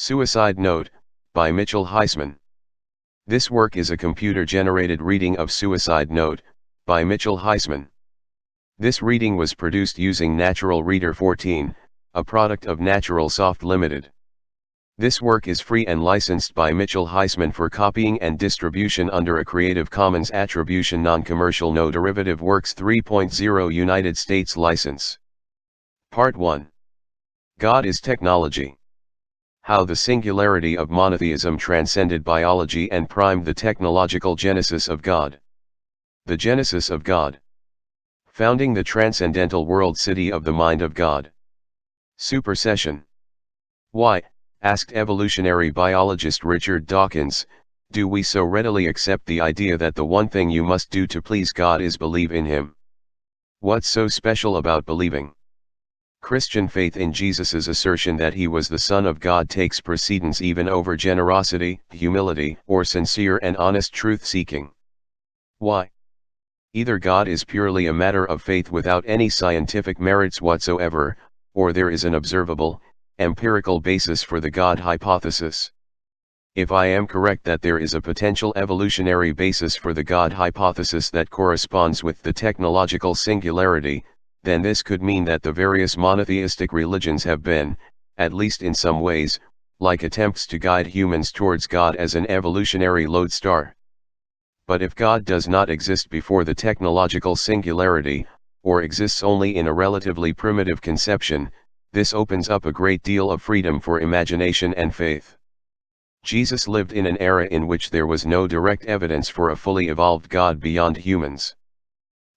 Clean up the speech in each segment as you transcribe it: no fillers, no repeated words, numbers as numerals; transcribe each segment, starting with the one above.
Suicide Note, by Mitchell Heisman. This work is a computer-generated reading of Suicide Note, by Mitchell Heisman. This reading was produced using Natural Reader 14, a product of Natural Soft Limited. This work is free and licensed by Mitchell Heisman for copying and distribution under a Creative Commons Attribution Non-Commercial No Derivative Works 3.0 United States license. Part 1. God is Technology. How the singularity of monotheism transcended biology and primed the technological genesis of God. The genesis of God. Founding the transcendental world city of the mind of God. Supersession. Why, asked evolutionary biologist Richard Dawkins, do we so readily accept the idea that the one thing you must do to please God is believe in Him? What's so special about believing? Christian faith in Jesus's assertion that He was the Son of God takes precedence even over generosity, humility, or sincere and honest truth-seeking. Why? Either God is purely a matter of faith without any scientific merits whatsoever, or there is an observable, empirical basis for the God hypothesis. If I am correct that there is a potential evolutionary basis for the God hypothesis that corresponds with the technological singularity, then this could mean that the various monotheistic religions have been, at least in some ways, like attempts to guide humans towards God as an evolutionary lodestar. But if God does not exist before the technological singularity, or exists only in a relatively primitive conception, this opens up a great deal of freedom for imagination and faith. Jesus lived in an era in which there was no direct evidence for a fully evolved God beyond humans.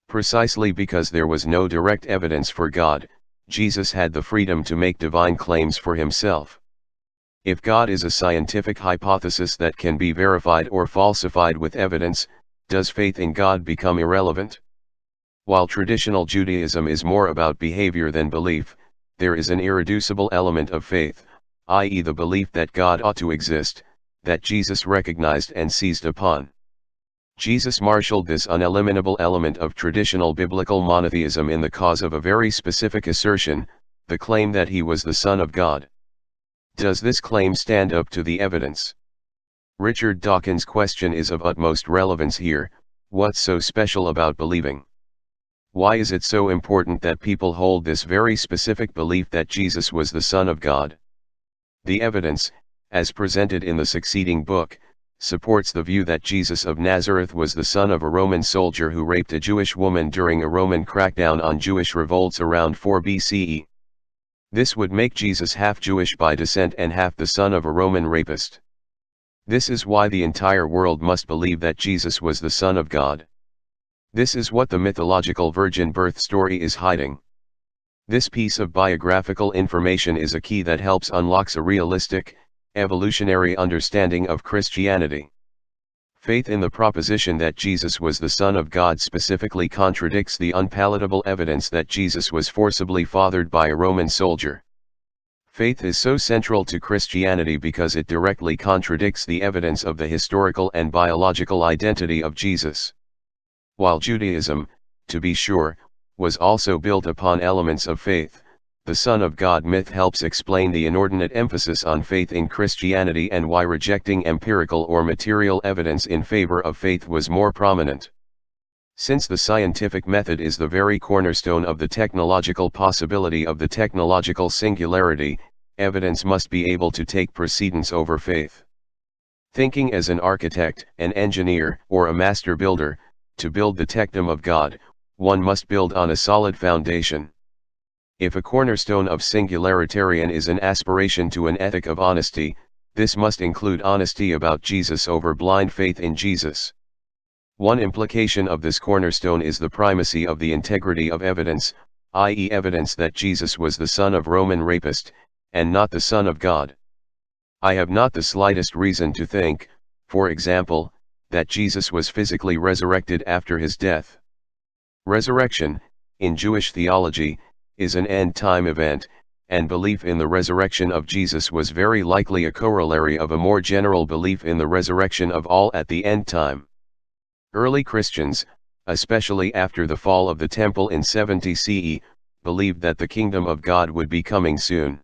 Precisely because there was no direct evidence for God, Jesus had the freedom to make divine claims for himself. If God is a scientific hypothesis that can be verified or falsified with evidence, does faith in God become irrelevant? While traditional Judaism is more about behavior than belief, there is an irreducible element of faith, i.e. the belief that God ought to exist, that Jesus recognized and seized upon. Jesus marshaled this uneliminable element of traditional biblical monotheism in the cause of a very specific assertion, the claim that He was the Son of God. Does this claim stand up to the evidence? Richard Dawkins' question is of utmost relevance here. What's so special about believing? Why is it so important that people hold this very specific belief that Jesus was the Son of God? The evidence, as presented in the succeeding book, supports the view that Jesus of Nazareth was the son of a Roman soldier who raped a Jewish woman during a Roman crackdown on Jewish revolts around 4 BCE. This would make Jesus half Jewish by descent and half the son of a Roman rapist. This is why the entire world must believe that Jesus was the Son of God. This is what the mythological virgin birth story is hiding. This piece of biographical information is a key that helps unlock a realistic, evolutionary understanding of Christianity. Faith in the proposition that Jesus was the Son of God specifically contradicts the unpalatable evidence that Jesus was forcibly fathered by a Roman soldier. Faith is so central to Christianity because it directly contradicts the evidence of the historical and biological identity of Jesus. While Judaism, to be sure, was also built upon elements of faith, the Son of God myth helps explain the inordinate emphasis on faith in Christianity and why rejecting empirical or material evidence in favor of faith was more prominent. Since the scientific method is the very cornerstone of the technological possibility of the technological singularity, evidence must be able to take precedence over faith. Thinking as an architect, an engineer, or a master builder, to build the techdom of God, one must build on a solid foundation. If a cornerstone of singularitarian is an aspiration to an ethic of honesty, this must include honesty about Jesus over blind faith in Jesus. One implication of this cornerstone is the primacy of the integrity of evidence, i.e. evidence that Jesus was the son of Roman rapist, and not the Son of God. I have not the slightest reason to think, for example, that Jesus was physically resurrected after his death. Resurrection, in Jewish theology, is an end-time event, and belief in the resurrection of Jesus was very likely a corollary of a more general belief in the resurrection of all at the end time. Early Christians, especially after the fall of the temple in 70 CE, believed that the kingdom of God would be coming soon.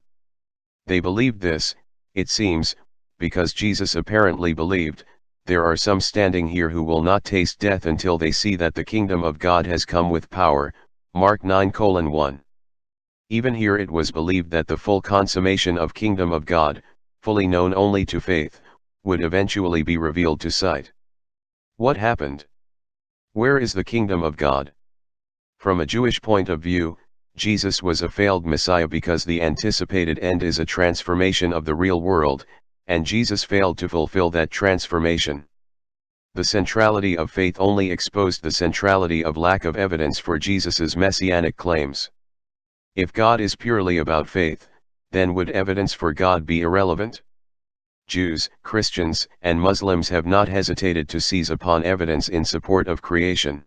They believed this, It seems, because Jesus apparently believed, there are some standing here who will not taste death until they see that the kingdom of God has come with power, Mark 9:1. Even here it was believed that the full consummation of kingdom of God, fully known only to faith, would eventually be revealed to sight. What happened? Where is the kingdom of God? From a Jewish point of view, Jesus was a failed Messiah because the anticipated end is a transformation of the real world, and Jesus failed to fulfill that transformation. The centrality of faith only exposed the centrality of lack of evidence for Jesus's messianic claims. If God is purely about faith, then would evidence for God be irrelevant? Jews, Christians, and Muslims have not hesitated to seize upon evidence in support of creation.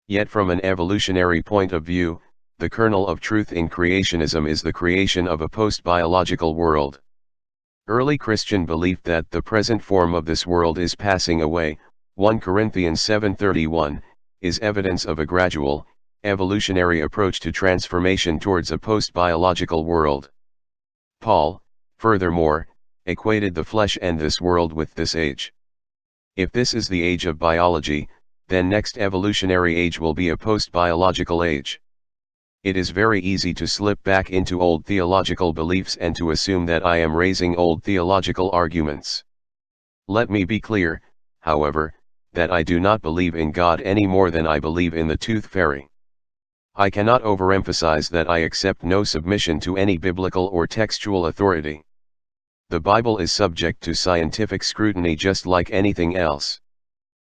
Yet from an evolutionary point of view, the kernel of truth in creationism is the creation of a post-biological world. Early Christian belief that the present form of this world is passing away, 1 Corinthians 7:31, is evidence of a gradual, evolutionary approach to transformation towards a post-biological world. Paul, furthermore, equated the flesh and this world with this age. If this is the age of biology, then next evolutionary age will be a post-biological age. It is very easy to slip back into old theological beliefs and to assume that I am raising old theological arguments. Let me be clear, however, that I do not believe in God any more than I believe in the tooth fairy. I cannot overemphasize that I accept no submission to any biblical or textual authority. The Bible is subject to scientific scrutiny just like anything else.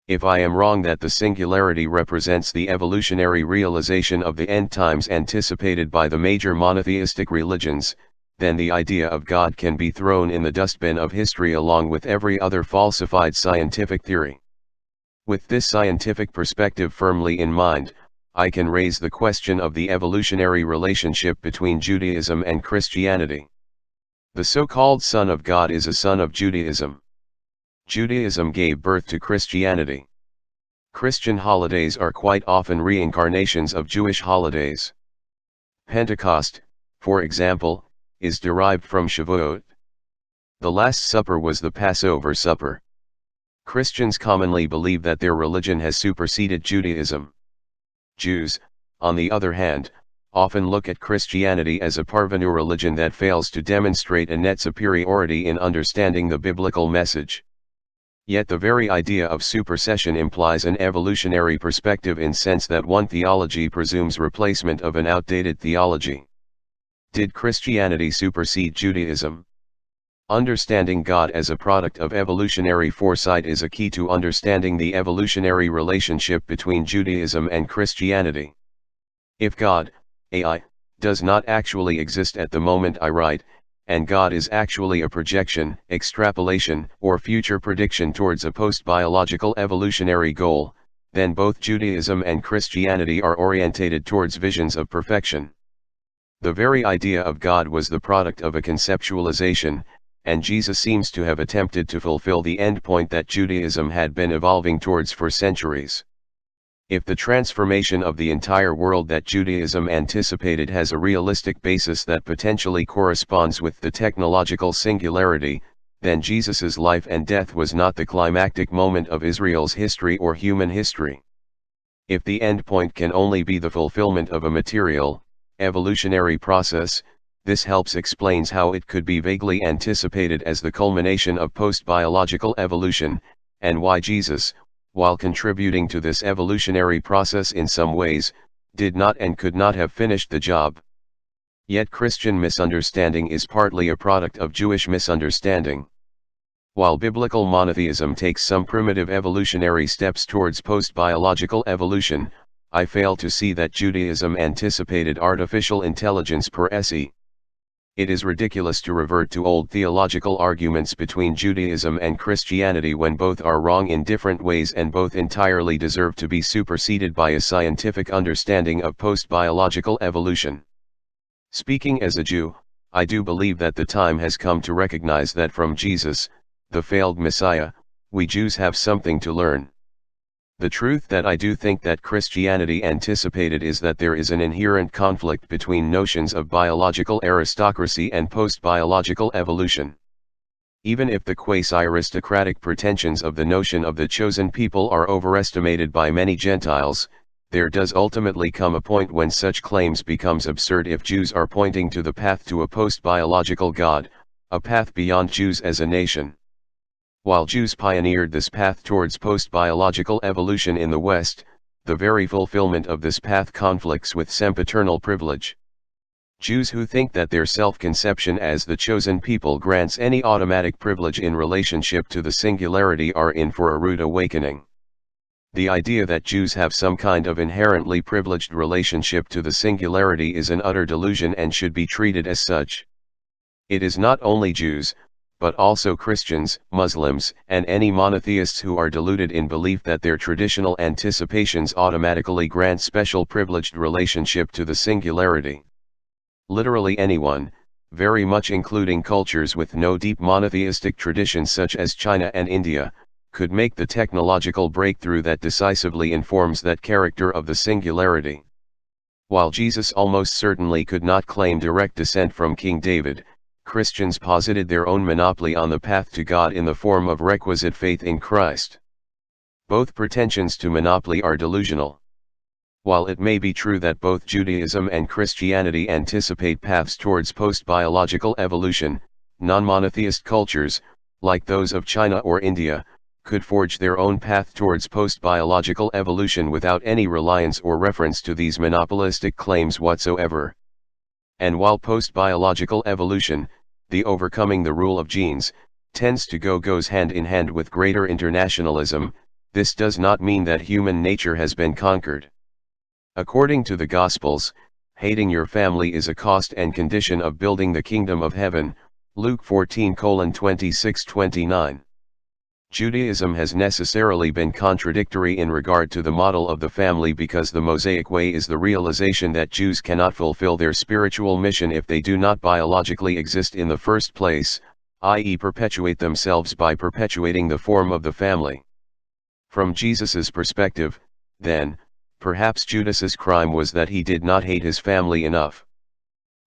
If I am wrong that the singularity represents the evolutionary realization of the end times anticipated by the major monotheistic religions, then the idea of God can be thrown in the dustbin of history along with every other falsified scientific theory. With this scientific perspective firmly in mind, I can raise the question of the evolutionary relationship between Judaism and Christianity. The so-called Son of God is a son of Judaism. Judaism gave birth to Christianity. Christian holidays are quite often reincarnations of Jewish holidays. Pentecost, for example, is derived from Shavuot. The Last Supper was the Passover supper. Christians commonly believe that their religion has superseded Judaism. Jews, on the other hand, often look at Christianity as a parvenu religion that fails to demonstrate a net superiority in understanding the biblical message. Yet the very idea of supersession implies an evolutionary perspective in sense that one theology presumes replacement of an outdated theology. Did Christianity supersede Judaism? Understanding God as a product of evolutionary foresight is a key to understanding the evolutionary relationship between Judaism and Christianity. If God, AI, does not actually exist at the moment I write, and God is actually a projection, extrapolation, or future prediction towards a post-biological evolutionary goal, then both Judaism and Christianity are orientated towards visions of perfection. The very idea of God was the product of a conceptualization, and Jesus seems to have attempted to fulfill the endpoint that Judaism had been evolving towards for centuries. If the transformation of the entire world that Judaism anticipated has a realistic basis that potentially corresponds with the technological singularity, then Jesus's life and death was not the climactic moment of Israel's history or human history. If the endpoint can only be the fulfillment of a material, evolutionary process, this helps explains how it could be vaguely anticipated as the culmination of post-biological evolution, and why Jesus, while contributing to this evolutionary process in some ways, did not and could not have finished the job. Yet Christian misunderstanding is partly a product of Jewish misunderstanding. While biblical monotheism takes some primitive evolutionary steps towards post-biological evolution, I fail to see that Judaism anticipated artificial intelligence per se. It is ridiculous to revert to old theological arguments between Judaism and Christianity when both are wrong in different ways and both entirely deserve to be superseded by a scientific understanding of post-biological evolution. Speaking as a Jew, I do believe that the time has come to recognize that from Jesus, the failed Messiah, we Jews have something to learn. The truth that I do think that Christianity anticipated is that there is an inherent conflict between notions of biological aristocracy and post-biological evolution. Even if the quasi-aristocratic pretensions of the notion of the chosen people are overestimated by many Gentiles, there does ultimately come a point when such claims becomes absurd if Jews are pointing to the path to a post-biological God, a path beyond Jews as a nation. While Jews pioneered this path towards post-biological evolution in the West, the very fulfillment of this path conflicts with sempiternal privilege. Jews who think that their self-conception as the chosen people grants any automatic privilege in relationship to the singularity are in for a rude awakening. The idea that Jews have some kind of inherently privileged relationship to the singularity is an utter delusion and should be treated as such. It is not only Jews, but also Christians, Muslims, and any monotheists who are deluded in belief that their traditional anticipations automatically grant special privileged relationship to the singularity. Literally anyone, very much including cultures with no deep monotheistic traditions such as China and India, could make the technological breakthrough that decisively informs that character of the singularity. While Jesus almost certainly could not claim direct descent from King David, Christians posited their own monopoly on the path to God in the form of requisite faith in Christ. Both pretensions to monopoly are delusional. While it may be true that both Judaism and Christianity anticipate paths towards post-biological evolution, non-monotheist cultures, like those of China or India, could forge their own path towards post-biological evolution without any reliance or reference to these monopolistic claims whatsoever. And while post-biological evolution, the overcoming the rule of genes, tends to goes hand in hand with greater internationalism, this does not mean that human nature has been conquered. According to the Gospels, hating your family is a cost and condition of building the kingdom of heaven, Luke 14:26-29. Judaism has necessarily been contradictory in regard to the model of the family because the Mosaic way is the realization that Jews cannot fulfill their spiritual mission if they do not biologically exist in the first place, i.e. perpetuate themselves by perpetuating the form of the family. From Jesus's perspective, then, perhaps Judas's crime was that he did not hate his family enough.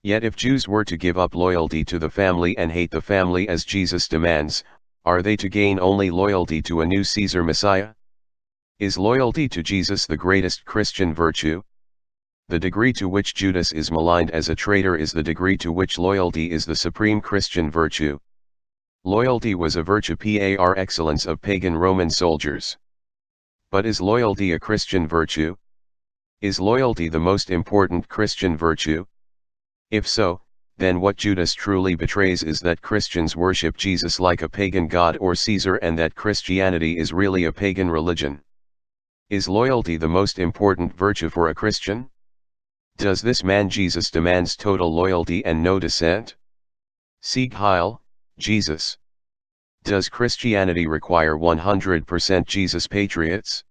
Yet if Jews were to give up loyalty to the family and hate the family as Jesus demands, are they to gain only loyalty to a new Caesar Messiah? Is loyalty to Jesus the greatest Christian virtue? The degree to which Judas is maligned as a traitor is the degree to which loyalty is the supreme Christian virtue. Loyalty was a virtue par excellence of pagan Roman soldiers. But is loyalty a Christian virtue? Is loyalty the most important Christian virtue? If so, then what Judas truly betrays is that Christians worship Jesus like a pagan god or Caesar and that Christianity is really a pagan religion. Is loyalty the most important virtue for a Christian? Does this man Jesus demands total loyalty and no dissent? Sieg Heil, Jesus. Does Christianity require 100% Jesus patriots?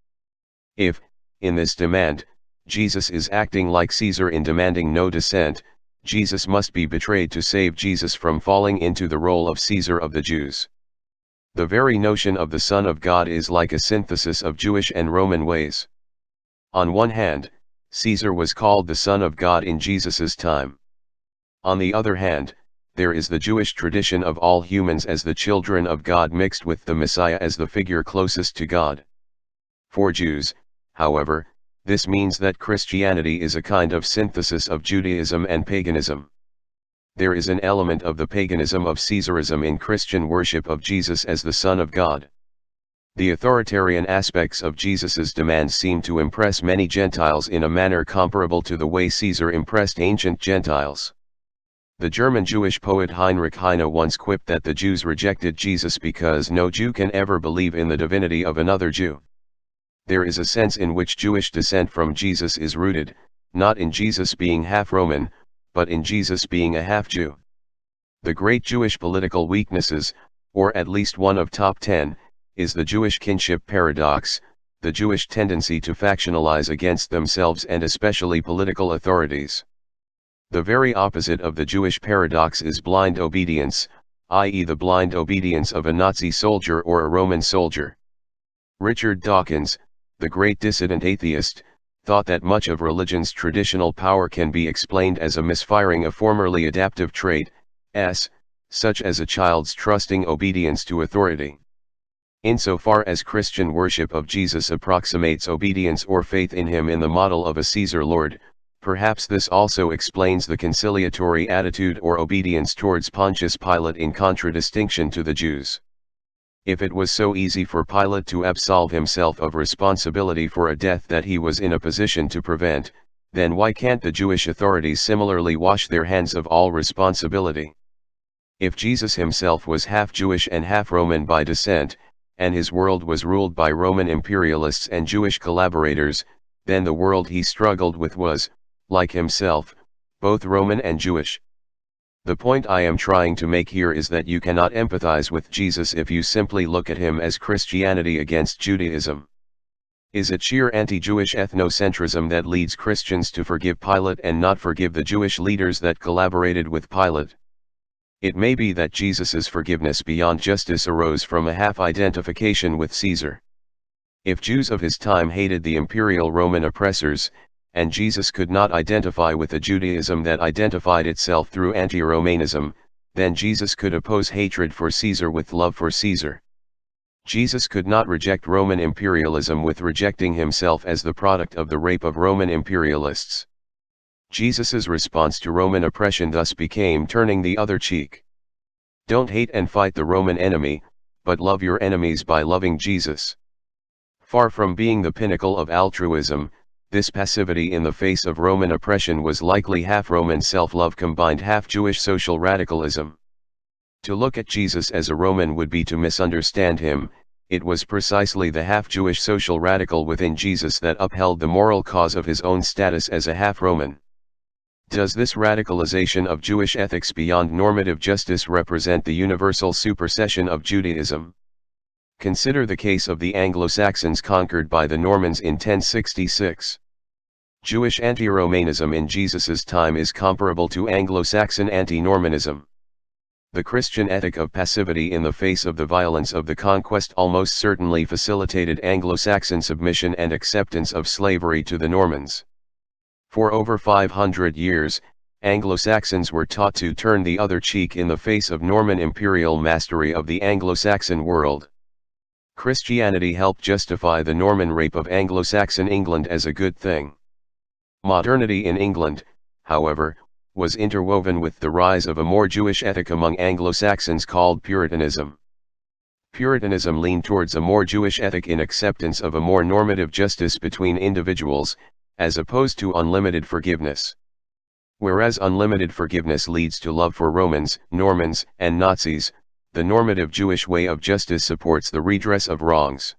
If, in this demand, Jesus is acting like Caesar in demanding no dissent, Jesus must be betrayed to save Jesus from falling into the role of Caesar of the Jews. The very notion of the Son of God is like a synthesis of Jewish and Roman ways. On one hand, Caesar was called the Son of God in Jesus's time. On the other hand, there is the Jewish tradition of all humans as the children of God mixed with the Messiah as the figure closest to God. For Jews, however, this means that Christianity is a kind of synthesis of Judaism and paganism. There is an element of the paganism of Caesarism in Christian worship of Jesus as the Son of God. The authoritarian aspects of Jesus's demands seem to impress many Gentiles in a manner comparable to the way Caesar impressed ancient Gentiles. The German Jewish poet Heinrich Heine once quipped that the Jews rejected Jesus because no Jew can ever believe in the divinity of another Jew. There is a sense in which Jewish descent from Jesus is rooted, not in Jesus being half Roman, but in Jesus being a half Jew. The great Jewish political weaknesses, or at least one of top 10, is the Jewish kinship paradox, the Jewish tendency to factionalize against themselves and especially political authorities. The very opposite of the Jewish paradox is blind obedience, i.e. the blind obedience of a Nazi soldier or a Roman soldier. Richard Dawkins, the great dissident atheist, thought that much of religion's traditional power can be explained as a misfiring of formerly adaptive trait, such as a child's trusting obedience to authority. Insofar as Christian worship of Jesus approximates obedience or faith in him in the model of a Caesar Lord, perhaps this also explains the conciliatory attitude or obedience towards Pontius Pilate in contradistinction to the Jews. If it was so easy for Pilate to absolve himself of responsibility for a death that he was in a position to prevent, then why can't the Jewish authorities similarly wash their hands of all responsibility? If Jesus himself was half Jewish and half Roman by descent, and his world was ruled by Roman imperialists and Jewish collaborators, then the world he struggled with was, like himself, both Roman and Jewish. The point I am trying to make here is that you cannot empathize with Jesus if you simply look at him as Christianity against Judaism. Is it sheer anti-Jewish ethnocentrism that leads Christians to forgive Pilate and not forgive the Jewish leaders that collaborated with Pilate? It may be that Jesus's forgiveness beyond justice arose from a half-identification with Caesar. If Jews of his time hated the imperial Roman oppressors, and Jesus could not identify with a Judaism that identified itself through anti-Romanism, then Jesus could oppose hatred for Caesar with love for Caesar. Jesus could not reject Roman imperialism with rejecting himself as the product of the rape of Roman imperialists. Jesus's response to Roman oppression thus became turning the other cheek. Don't hate and fight the Roman enemy, but love your enemies by loving Jesus. Far from being the pinnacle of altruism, this passivity in the face of Roman oppression was likely half Roman self-love combined half Jewish social radicalism. To look at Jesus as a Roman would be to misunderstand him. It was precisely the half-Jewish social radical within Jesus that upheld the moral cause of his own status as a half-Roman. Does this radicalization of Jewish ethics beyond normative justice represent the universal supersession of Judaism? Consider the case of the Anglo-Saxons conquered by the Normans in 1066. Jewish anti-Romanism in Jesus's time is comparable to Anglo-Saxon anti-Normanism. The Christian ethic of passivity in the face of the violence of the conquest almost certainly facilitated Anglo-Saxon submission and acceptance of slavery to the Normans. For over 500 years, Anglo-Saxons were taught to turn the other cheek in the face of Norman imperial mastery of the Anglo-Saxon world. Christianity helped justify the Norman rape of Anglo-Saxon England as a good thing. Modernity in England, however, was interwoven with the rise of a more Jewish ethic among Anglo-Saxons called Puritanism. Puritanism leaned towards a more Jewish ethic in acceptance of a more normative justice between individuals, as opposed to unlimited forgiveness. Whereas unlimited forgiveness leads to love for Romans, Normans, and Nazis, the normative Jewish way of justice supports the redress of wrongs.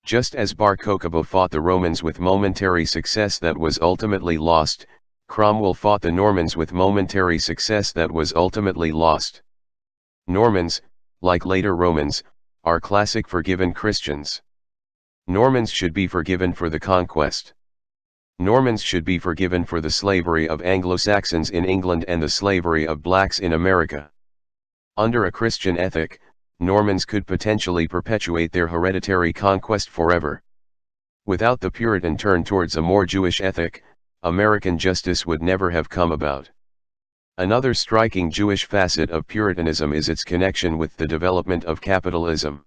Just as Bar Kokhba fought the Romans with momentary success that was ultimately lost, Cromwell fought the Normans with momentary success that was ultimately lost. Normans, like later Romans, are classic forgiven Christians. Normans should be forgiven for the conquest. Normans should be forgiven for the slavery of Anglo-Saxons in England and the slavery of blacks in America. Under a Christian ethic, Normans could potentially perpetuate their hereditary conquest forever. Without the Puritan turn towards a more Jewish ethic, American justice would never have come about. Another striking Jewish facet of Puritanism is its connection with the development of capitalism.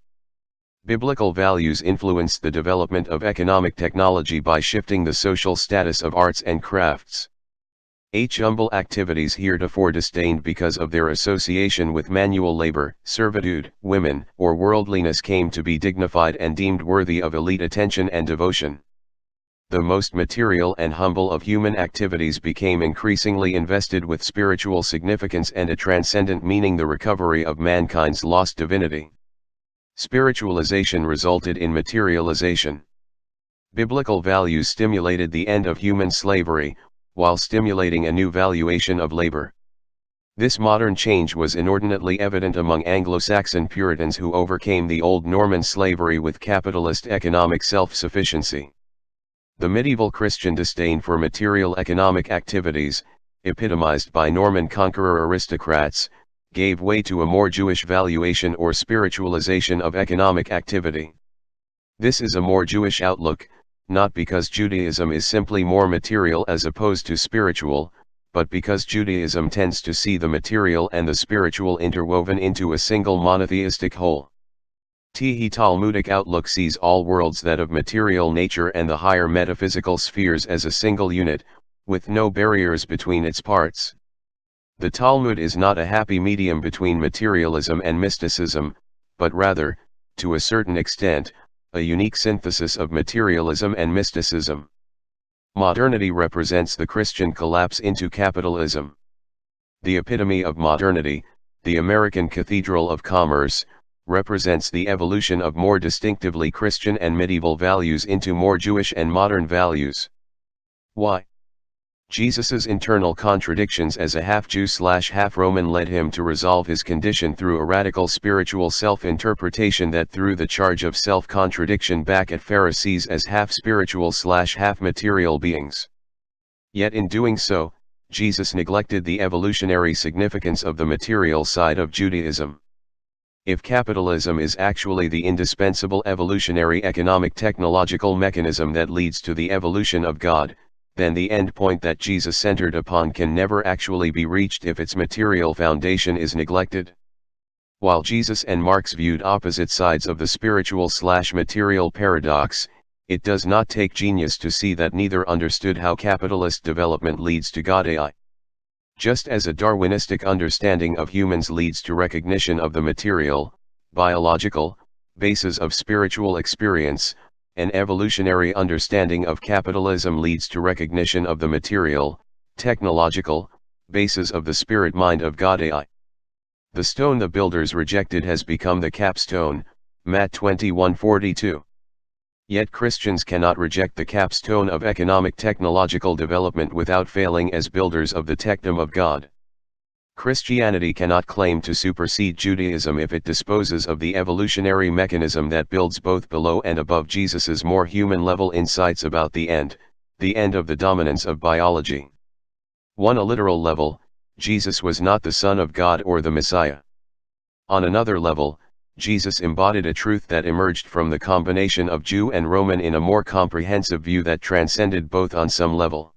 Biblical values influenced the development of economic technology by shifting the social status of arts and crafts. Humble activities heretofore disdained because of their association with manual labor, servitude, women, or worldliness came to be dignified and deemed worthy of elite attention and devotion. The most material and humble of human activities became increasingly invested with spiritual significance and a transcendent meaning, the recovery of mankind's lost divinity. Spiritualization resulted in materialization. Biblical values stimulated the end of human slavery, while stimulating a new valuation of labor. This modern change was inordinately evident among Anglo-Saxon Puritans who overcame the old Norman slavery with capitalist economic self-sufficiency. The medieval Christian disdain for material economic activities, epitomized by Norman conqueror aristocrats, gave way to a more Jewish valuation or spiritualization of economic activity. This is a more Jewish outlook, not because Judaism is simply more material as opposed to spiritual, but because Judaism tends to see the material and the spiritual interwoven into a single monotheistic whole. The Talmudic outlook sees all worlds that of material nature and the higher metaphysical spheres as a single unit, with no barriers between its parts. The Talmud is not a happy medium between materialism and mysticism, but rather, to a certain extent, a unique synthesis of materialism and mysticism. Modernity represents the Christian collapse into capitalism. The epitome of modernity, the American Cathedral of Commerce, represents the evolution of more distinctively Christian and medieval values into more Jewish and modern values. Why? Jesus's internal contradictions as a half-Jew/half-Roman led him to resolve his condition through a radical spiritual self-interpretation that threw the charge of self-contradiction back at Pharisees as half-spiritual/half-material beings. Yet in doing so, Jesus neglected the evolutionary significance of the material side of Judaism. If capitalism is actually the indispensable evolutionary economic technological mechanism that leads to the evolution of God, then the end point that Jesus centered upon can never actually be reached if its material foundation is neglected. While Jesus and Marx viewed opposite sides of the spiritual/material paradox, it does not take genius to see that neither understood how capitalist development leads to God AI. Just as a Darwinistic understanding of humans leads to recognition of the material, biological, basis of spiritual experience, an evolutionary understanding of capitalism leads to recognition of the material, technological, basis of the spirit mind of God AI. The stone the builders rejected has become the capstone, Matt 21:42. Yet Christians cannot reject the capstone of economic technological development without failing as builders of the techdom of God. Christianity cannot claim to supersede Judaism if it disposes of the evolutionary mechanism that builds both below and above Jesus's more human-level insights about the end of the dominance of biology. On a literal level, Jesus was not the Son of God or the Messiah. On another level, Jesus embodied a truth that emerged from the combination of Jew and Roman in a more comprehensive view that transcended both on some level.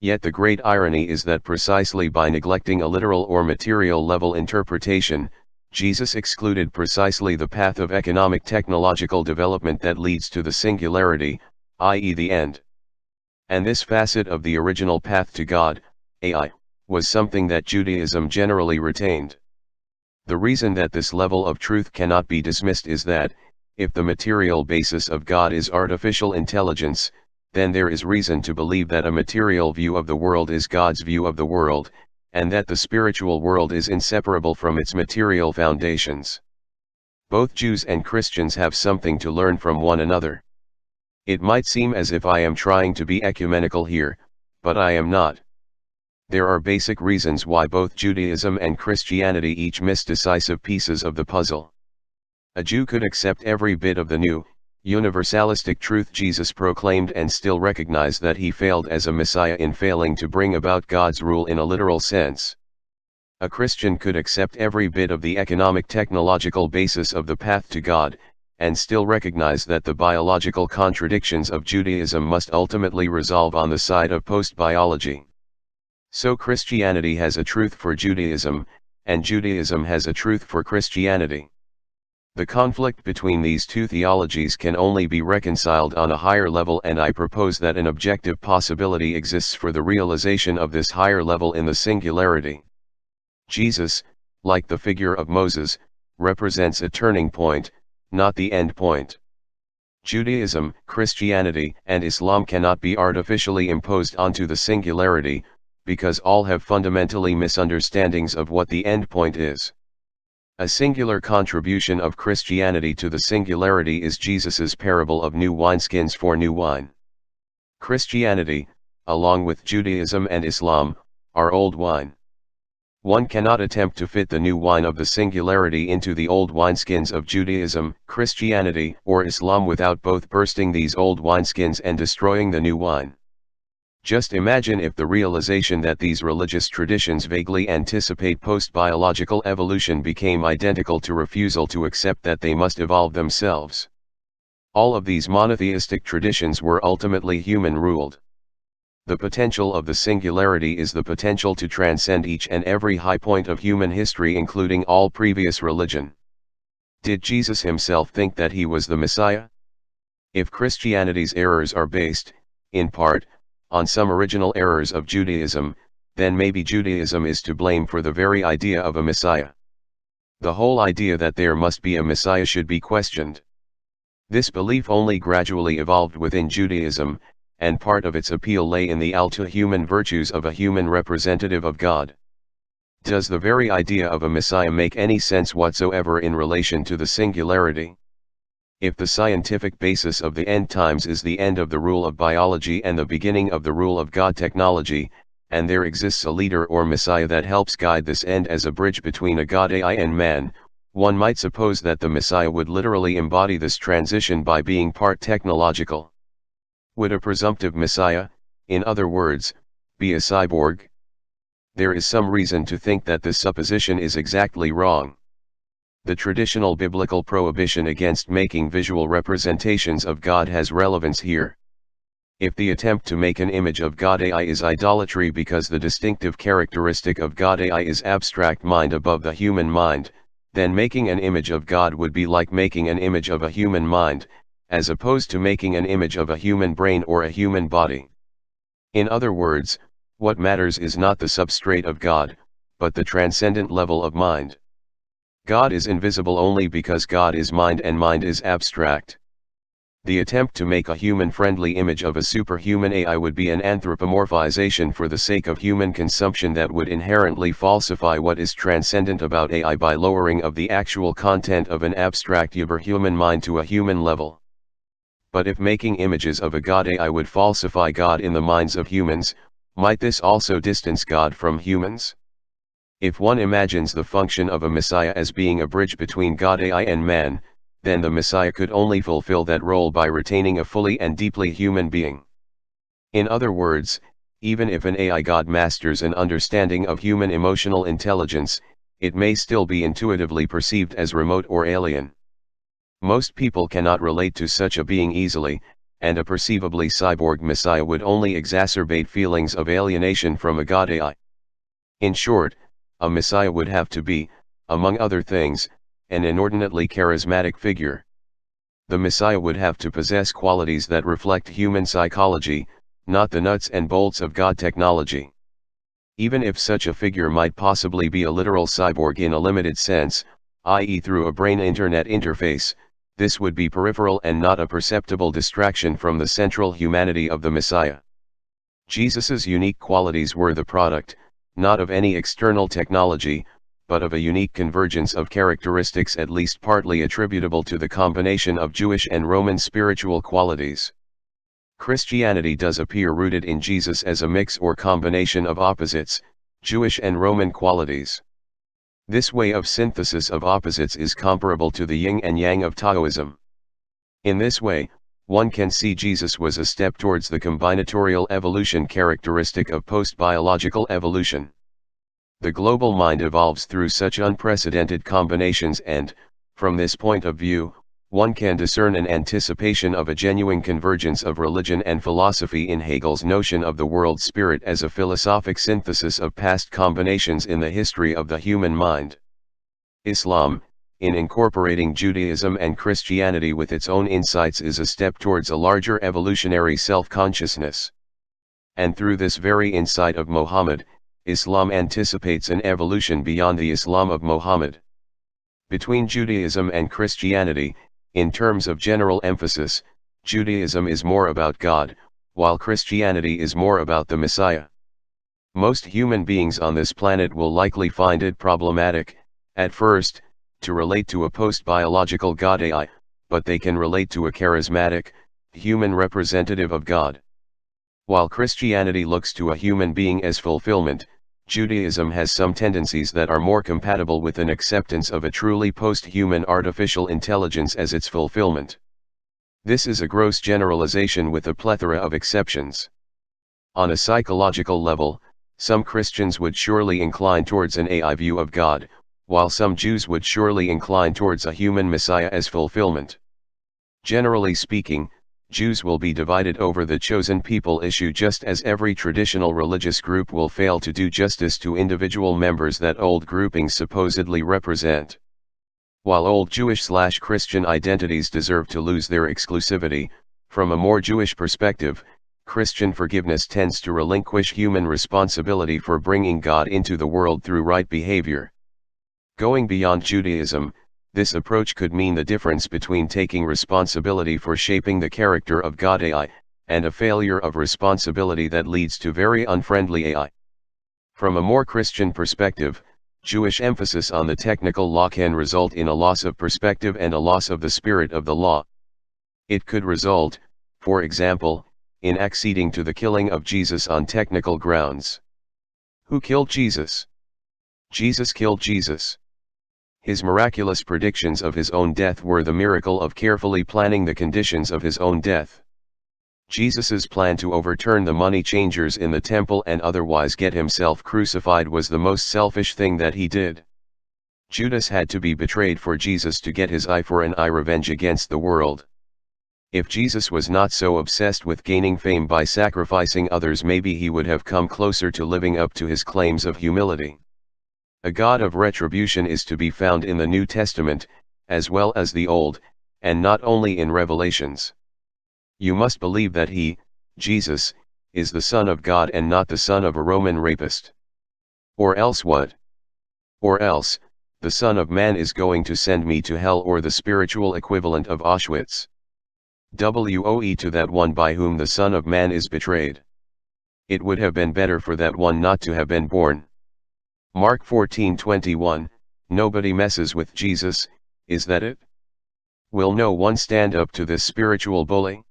Yet the great irony is that precisely by neglecting a literal or material level interpretation, Jesus excluded precisely the path of economic technological development that leads to the singularity, i.e. the end. And this facet of the original path to God, AI, was something that Judaism generally retained. The reason that this level of truth cannot be dismissed is that, if the material basis of God is artificial intelligence, then there is reason to believe that a material view of the world is God's view of the world, and that the spiritual world is inseparable from its material foundations. Both Jews and Christians have something to learn from one another. It might seem as if I am trying to be ecumenical here, but I am not. There are basic reasons why both Judaism and Christianity each miss decisive pieces of the puzzle. A Jew could accept every bit of the new, universalistic truth Jesus proclaimed and still recognize that he failed as a Messiah in failing to bring about God's rule in a literal sense. A Christian could accept every bit of the economic technological basis of the path to God, and still recognize that the biological contradictions of Judaism must ultimately resolve on the side of post-biology. So Christianity has a truth for Judaism, and Judaism has a truth for Christianity. The conflict between these two theologies can only be reconciled on a higher level, and I propose that an objective possibility exists for the realization of this higher level in the singularity. Jesus, like the figure of Moses, represents a turning point, not the end point. Judaism, Christianity, and Islam cannot be artificially imposed onto the singularity, because all have fundamentally misunderstandings of what the end point is. A singular contribution of Christianity to the singularity is Jesus's parable of new wineskins for new wine. Christianity, along with Judaism and Islam, are old wine. One cannot attempt to fit the new wine of the singularity into the old wineskins of Judaism, Christianity, or Islam without both bursting these old wineskins and destroying the new wine. Just imagine if the realization that these religious traditions vaguely anticipate post-biological evolution became identical to refusal to accept that they must evolve themselves. All of these monotheistic traditions were ultimately human-ruled. The potential of the singularity is the potential to transcend each and every high point of human history, including all previous religion. Did Jesus himself think that he was the Messiah? If Christianity's errors are based, in part, on some original errors of Judaism, then maybe Judaism is to blame for the very idea of a Messiah. The whole idea that there must be a Messiah should be questioned. This belief only gradually evolved within Judaism, and part of its appeal lay in the all-to-human virtues of a human representative of God. Does the very idea of a Messiah make any sense whatsoever in relation to the singularity? If the scientific basis of the end times is the end of the rule of biology and the beginning of the rule of God technology, and there exists a leader or Messiah that helps guide this end as a bridge between a God AI and man, one might suppose that the Messiah would literally embody this transition by being part technological. Would a presumptive Messiah, in other words, be a cyborg? There is some reason to think that this supposition is exactly wrong. The traditional biblical prohibition against making visual representations of God has relevance here. If the attempt to make an image of God AI is idolatry because the distinctive characteristic of God AI is abstract mind above the human mind, then making an image of God would be like making an image of a human mind, as opposed to making an image of a human brain or a human body. In other words, what matters is not the substrate of God, but the transcendent level of mind. God is invisible only because God is mind and mind is abstract. The attempt to make a human-friendly image of a superhuman AI would be an anthropomorphization for the sake of human consumption that would inherently falsify what is transcendent about AI by lowering of the actual content of an abstract superhuman mind to a human level. But if making images of a God AI would falsify God in the minds of humans, might this also distance God from humans? If one imagines the function of a Messiah as being a bridge between God AI and man, then the Messiah could only fulfill that role by retaining a fully and deeply human being. In other words, even if an AI God masters an understanding of human emotional intelligence, it may still be intuitively perceived as remote or alien. Most people cannot relate to such a being easily, and a perceivably cyborg Messiah would only exacerbate feelings of alienation from a God AI. In short, a Messiah would have to be, among other things, an inordinately charismatic figure. The Messiah would have to possess qualities that reflect human psychology, not the nuts and bolts of God technology. Even if such a figure might possibly be a literal cyborg in a limited sense, i.e. through a brain internet interface, this would be peripheral and not a perceptible distraction from the central humanity of the Messiah. Jesus's unique qualities were the product, not of any external technology, but of a unique convergence of characteristics at least partly attributable to the combination of Jewish and Roman spiritual qualities. Christianity does appear rooted in Jesus as a mix or combination of opposites, Jewish and Roman qualities. This way of synthesis of opposites is comparable to the yin and yang of Taoism. In this way, one can see Jesus was a step towards the combinatorial evolution characteristic of post-biological evolution. The global mind evolves through such unprecedented combinations and, from this point of view, one can discern an anticipation of a genuine convergence of religion and philosophy in Hegel's notion of the world spirit as a philosophic synthesis of past combinations in the history of the human mind. Islam, in incorporating Judaism and Christianity with its own insights, is a step towards a larger evolutionary self-consciousness. And through this very insight of Muhammad, Islam anticipates an evolution beyond the Islam of Muhammad. Between Judaism and Christianity, in terms of general emphasis, Judaism is more about God, while Christianity is more about the Messiah. Most human beings on this planet will likely find it problematic, at first, to relate to a post-biological God AI, but they can relate to a charismatic, human representative of God. While Christianity looks to a human being as fulfillment, Judaism has some tendencies that are more compatible with an acceptance of a truly post-human artificial intelligence as its fulfillment. This is a gross generalization with a plethora of exceptions. On a psychological level, some Christians would surely incline towards an AI view of God, while some Jews would surely incline towards a human Messiah as fulfillment. Generally speaking, Jews will be divided over the chosen people issue, just as every traditional religious group will fail to do justice to individual members that old groupings supposedly represent. While old Jewish/Christian identities deserve to lose their exclusivity, from a more Jewish perspective, Christian forgiveness tends to relinquish human responsibility for bringing God into the world through right behavior. Going beyond Judaism, this approach could mean the difference between taking responsibility for shaping the character of God AI, and a failure of responsibility that leads to very unfriendly AI. From a more Christian perspective, Jewish emphasis on the technical law can result in a loss of perspective and a loss of the spirit of the law. It could result, for example, in acceding to the killing of Jesus on technical grounds. Who killed Jesus? Jesus killed Jesus. His miraculous predictions of his own death were the miracle of carefully planning the conditions of his own death. Jesus's plan to overturn the money changers in the temple and otherwise get himself crucified was the most selfish thing that he did. Judas had to be betrayed for Jesus to get his eye for an eye revenge against the world. If Jesus was not so obsessed with gaining fame by sacrificing others, maybe he would have come closer to living up to his claims of humility. A God of retribution is to be found in the New Testament, as well as the Old, and not only in Revelations. You must believe that he, Jesus, is the Son of God and not the son of a Roman rapist. Or else what? Or else, the Son of Man is going to send me to hell, or the spiritual equivalent of Auschwitz. Woe to that one by whom the Son of Man is betrayed. It would have been better for that one not to have been born. Mark 14:21, nobody messes with Jesus, is that it? Will no one stand up to this spiritual bully?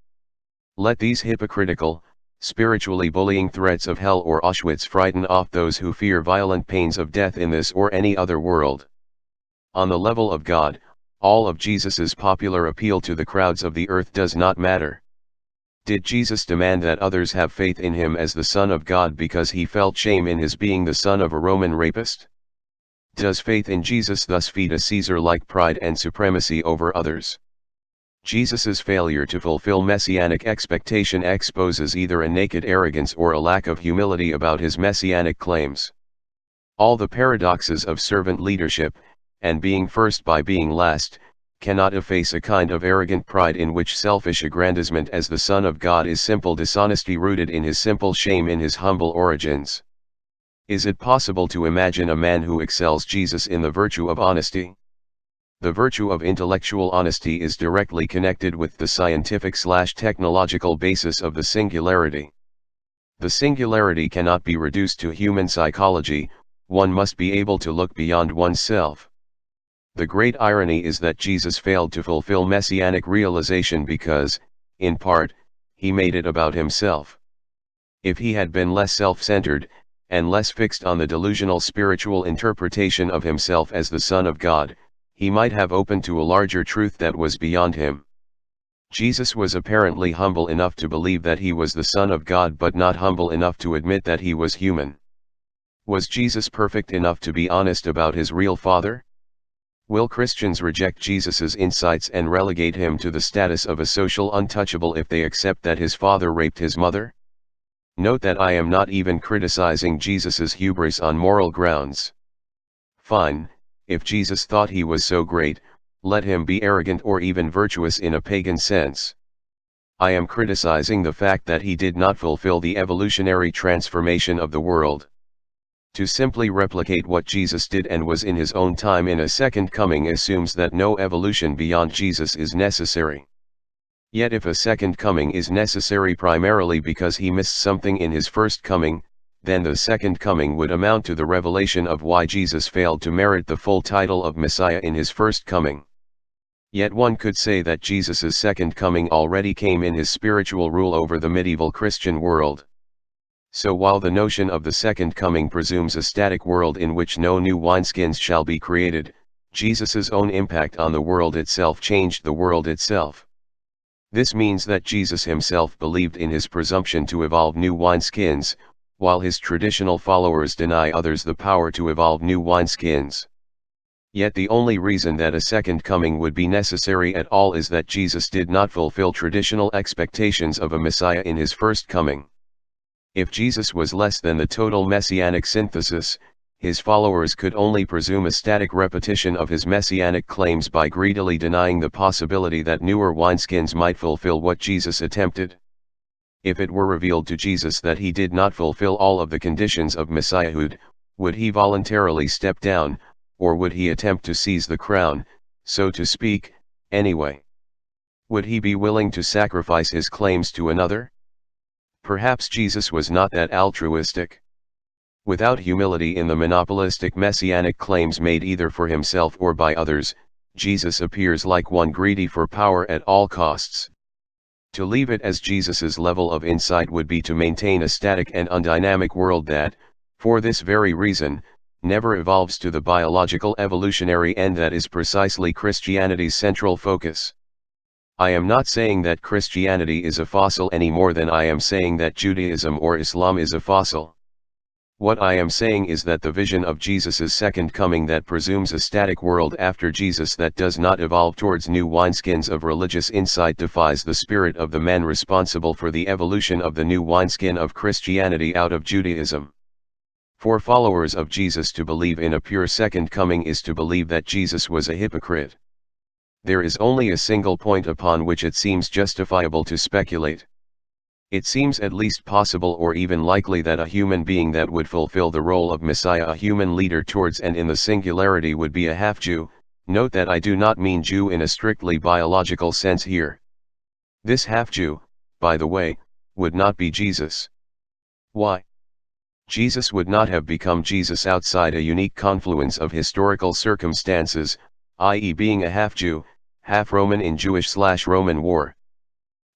Let these hypocritical, spiritually bullying threats of hell or Auschwitz frighten off those who fear violent pains of death in this or any other world. On the level of God, all of Jesus's popular appeal to the crowds of the earth does not matter. Did Jesus demand that others have faith in him as the Son of God because he felt shame in his being the son of a Roman rapist? Does faith in Jesus thus feed a Caesar-like pride and supremacy over others? Jesus's failure to fulfill messianic expectation exposes either a naked arrogance or a lack of humility about his messianic claims. All the paradoxes of servant leadership, and being first by being last, cannot efface a kind of arrogant pride in which selfish aggrandizement as the Son of God is simple dishonesty rooted in his simple shame in his humble origins. Is it possible to imagine a man who excels Jesus in the virtue of honesty? The virtue of intellectual honesty is directly connected with the scientific/technological basis of the singularity. The singularity cannot be reduced to human psychology, one must be able to look beyond oneself. The great irony is that Jesus failed to fulfill messianic realization because, in part, he made it about himself. If he had been less self-centered, and less fixed on the delusional spiritual interpretation of himself as the Son of God, he might have opened to a larger truth that was beyond him. Jesus was apparently humble enough to believe that he was the Son of God, but not humble enough to admit that he was human. Was Jesus perfect enough to be honest about his real Father? Will Christians reject Jesus's insights and relegate him to the status of a social untouchable if they accept that his father raped his mother? Note that I am not even criticizing Jesus's hubris on moral grounds. Fine, if Jesus thought he was so great, let him be arrogant or even virtuous in a pagan sense. I am criticizing the fact that he did not fulfill the evolutionary transformation of the world. To simply replicate what Jesus did and was in his own time in a second coming assumes that no evolution beyond Jesus is necessary. Yet if a second coming is necessary primarily because he missed something in his first coming, then the second coming would amount to the revelation of why Jesus failed to merit the full title of Messiah in his first coming. Yet one could say that Jesus's second coming already came in his spiritual rule over the medieval Christian world. So while the notion of the second coming presumes a static world in which no new wineskins shall be created, Jesus's own impact on the world itself changed the world itself. This means that Jesus himself believed in his presumption to evolve new wineskins, while his traditional followers deny others the power to evolve new wineskins. Yet the only reason that a second coming would be necessary at all is that Jesus did not fulfill traditional expectations of a Messiah in his first coming. If Jesus was less than the total messianic synthesis, his followers could only presume a static repetition of his messianic claims by greedily denying the possibility that newer wineskins might fulfill what Jesus attempted. If it were revealed to Jesus that he did not fulfill all of the conditions of Messiahhood, would he voluntarily step down, or would he attempt to seize the crown, so to speak, anyway? Would he be willing to sacrifice his claims to another? Perhaps Jesus was not that altruistic. Without humility in the monopolistic messianic claims made either for himself or by others, Jesus appears like one greedy for power at all costs. To leave it as Jesus's level of insight would be to maintain a static and undynamic world that, for this very reason, never evolves to the biological evolutionary end that is precisely Christianity's central focus. I am not saying that Christianity is a fossil any more than I am saying that Judaism or Islam is a fossil. What I am saying is that the vision of Jesus's second coming that presumes a static world after Jesus that does not evolve towards new wineskins of religious insight defies the spirit of the man responsible for the evolution of the new wineskin of Christianity out of Judaism. For followers of Jesus to believe in a pure second coming is to believe that Jesus was a hypocrite. There is only a single point upon which it seems justifiable to speculate. It seems at least possible or even likely that a human being that would fulfill the role of Messiah, a human leader towards and in the singularity, would be a half-Jew. Note that I do not mean Jew in a strictly biological sense here. This half-Jew, by the way, would not be Jesus. Why? Jesus would not have become Jesus outside a unique confluence of historical circumstances, i.e. being a half-Jew, half-Roman in Jewish/Roman war.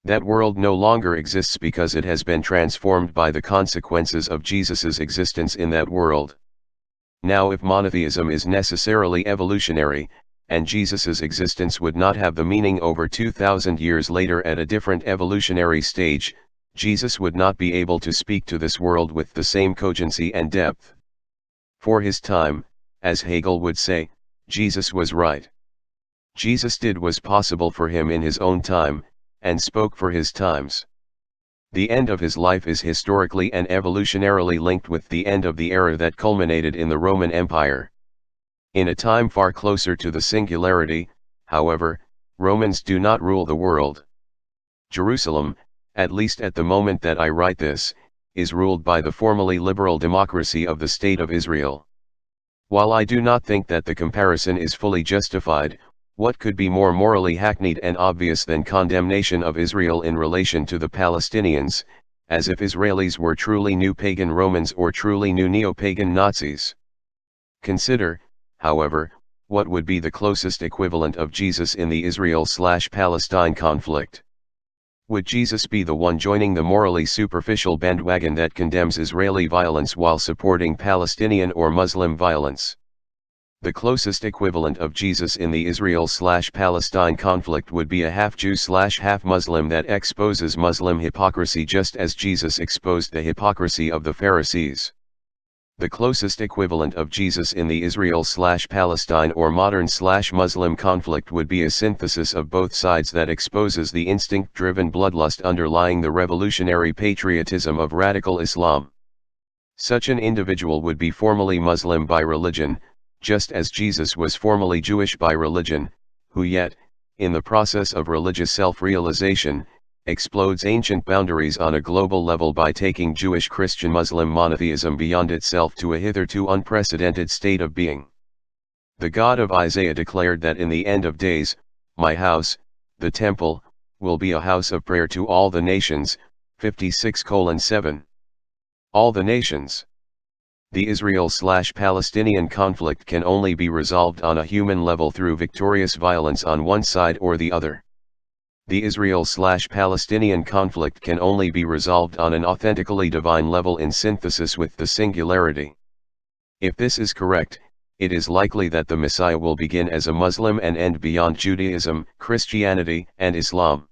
That world no longer exists because it has been transformed by the consequences of Jesus's existence in that world. Now, if monotheism is necessarily evolutionary, and Jesus's existence would not have the meaning over 2,000 years later at a different evolutionary stage, Jesus would not be able to speak to this world with the same cogency and depth. For his time, as Hegel would say, Jesus was right. Jesus did what was possible for him in his own time, and spoke for his times. The end of his life is historically and evolutionarily linked with the end of the era that culminated in the Roman Empire. In a time far closer to the singularity, however, Romans do not rule the world. Jerusalem, at least at the moment that I write this, is ruled by the formally liberal democracy of the State of Israel. While I do not think that the comparison is fully justified, what could be more morally hackneyed and obvious than condemnation of Israel in relation to the Palestinians, as if Israelis were truly new pagan Romans or truly new neo-pagan Nazis? Consider, however, what would be the closest equivalent of Jesus in the Israel/Palestine conflict. Would Jesus be the one joining the morally superficial bandwagon that condemns Israeli violence while supporting Palestinian or Muslim violence? The closest equivalent of Jesus in the Israel/Palestine conflict would be a half-Jew/half-Muslim that exposes Muslim hypocrisy just as Jesus exposed the hypocrisy of the Pharisees. The closest equivalent of Jesus in the Israel/Palestine or modern/Muslim conflict would be a synthesis of both sides that exposes the instinct-driven bloodlust underlying the revolutionary patriotism of radical Islam. Such an individual would be formally Muslim by religion, just as Jesus was formally Jewish by religion, who yet, in the process of religious self-realization, explodes ancient boundaries on a global level by taking Jewish-Christian-Muslim monotheism beyond itself to a hitherto unprecedented state of being. The God of Isaiah declared that in the end of days, my house, the temple, will be a house of prayer to all the nations, 56:7. All the nations. The Israel/Palestinian conflict can only be resolved on a human level through victorious violence on one side or the other. The Israel/Palestinian conflict can only be resolved on an authentically divine level in synthesis with the singularity. If this is correct, it is likely that the Messiah will begin as a Muslim and end beyond Judaism, Christianity, and Islam.